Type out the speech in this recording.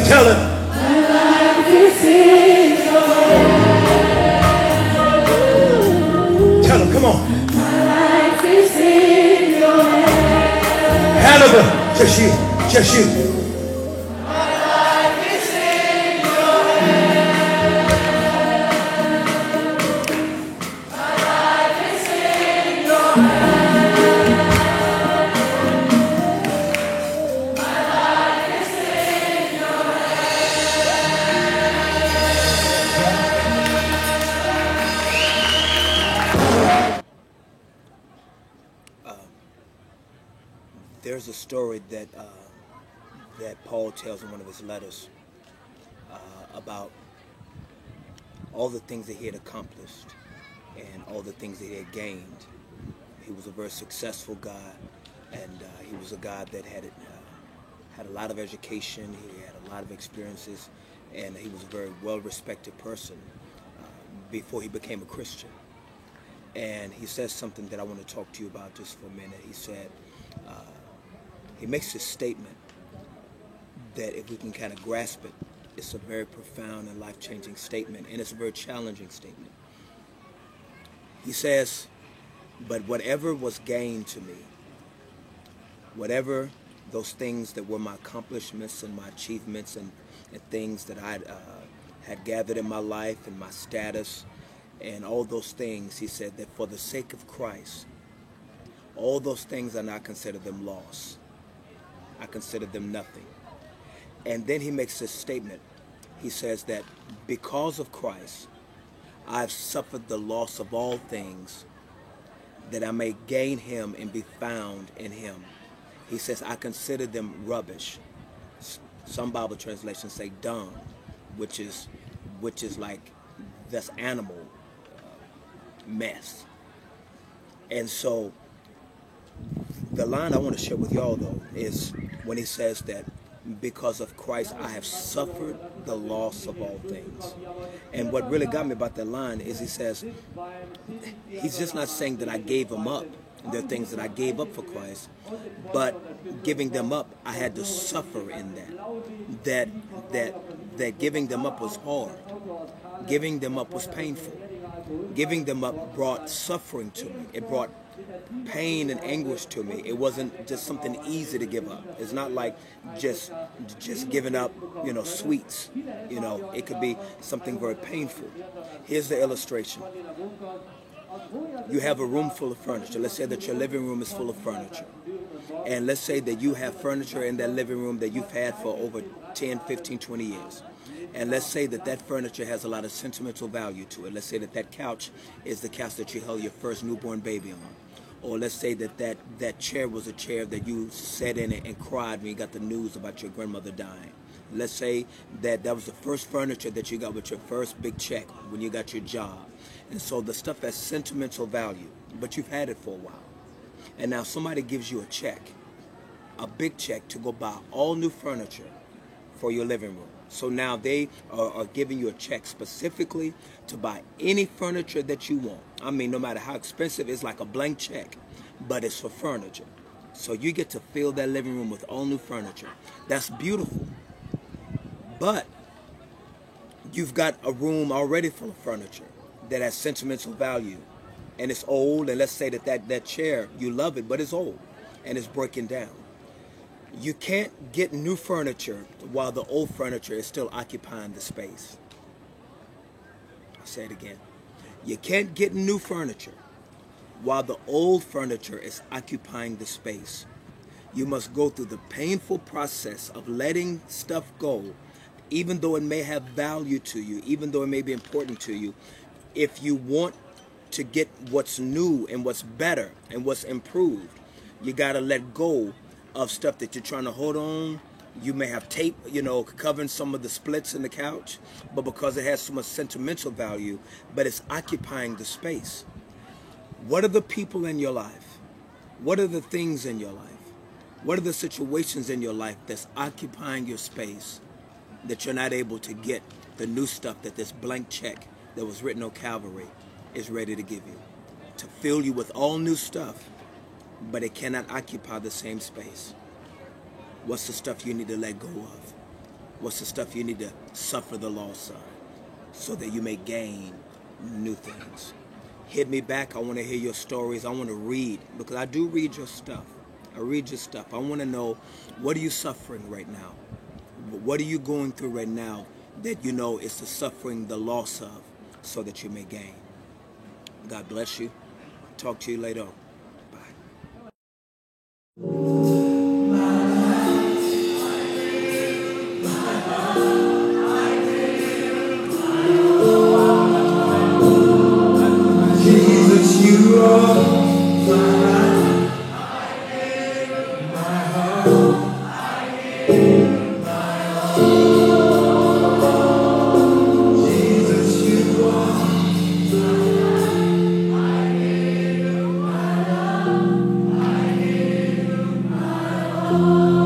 tell him. Tell him, come on. Hannibal, just you, just you. There's a story that Paul tells in one of his letters about all the things that he had accomplished and all the things that he had gained. He was a very successful guy, and he was a guy that had a lot of education. He had a lot of experiences, and he was a very well-respected person before he became a Christian. And he says something that I want to talk to you about just for a minute. He said, he makes this statement that if we can kind of grasp it, it's a very profound and life-changing statement, and it's a very challenging statement. He says, but whatever was gained to me, whatever those things that were my accomplishments and my achievements and things that I had gathered in my life and my status and all those things, he said that for the sake of Christ, all those things I not consider them loss. I consider them nothing. And then he makes this statement. He says that because of Christ, I've suffered the loss of all things, that I may gain him and be found in him. He says, I consider them rubbish. Some Bible translations say dung, which is like this animal mess. And so the line I want to share with y'all, though, is when he says that because of Christ, I have suffered the loss of all things. And what really got me about that line is he says, he's just not saying that I gave them up. There are things that I gave up for Christ, but giving them up, I had to suffer in that. That giving them up was hard. Giving them up was painful. Giving them up brought suffering to me. It brought pain and anguish to me. It wasn't just something easy to give up. It's not like just giving up, sweets. It could be something very painful. Here's the illustration. You have a room full of furniture. Let's say that your living room is full of furniture. And let's say that you have furniture in that living room that you've had for over 10, 15, 20 years. And let's say that that furniture has a lot of sentimental value to it. Let's say that that couch is the couch that you held your first newborn baby on. Or let's say that that chair was a chair that you sat in it and cried when you got the news about your grandmother dying. Let's say that that was the first furniture that you got with your first big check when you got your job. And so the stuff has sentimental value, but you've had it for a while. And now somebody gives you a check, a big check to go buy all new furniture for your living room. So now they are giving you a check specifically to buy any furniture that you want. I mean, no matter how expensive, it's like a blank check, but it's for furniture. So you get to fill that living room with all new furniture. That's beautiful. But you've got a room already full of furniture that has sentimental value, and it's old, and let's say that chair, you love it, but it's old, and it's breaking down. You can't get new furniture while the old furniture is still occupying the space. I'll say it again. You can't get new furniture while the old furniture is occupying the space. You must go through the painful process of letting stuff go, even though it may have value to you, even though it may be important to you. If you want to get what's new and what's better and what's improved, you got to let go of stuff that you're trying to hold on. You may have tape, covering some of the splits in the couch, but because it has so much sentimental value, but it's occupying the space. What are the people in your life? What are the things in your life? What are the situations in your life that's occupying your space that you're not able to get the new stuff that this blank check that was written on Calvary is ready to give you? To fill you with all new stuff, but it cannot occupy the same space. What's the stuff you need to let go of? What's the stuff you need to suffer the loss of so that you may gain new things? Hit me back. I want to hear your stories. I want to read, because I do read your stuff. I read your stuff. I want to know, what are you suffering right now? What are you going through right now that you know is the suffering, the loss of, so that you may gain? God bless you. Talk to you later on. Bye. Jesus, you are Jesus, you are my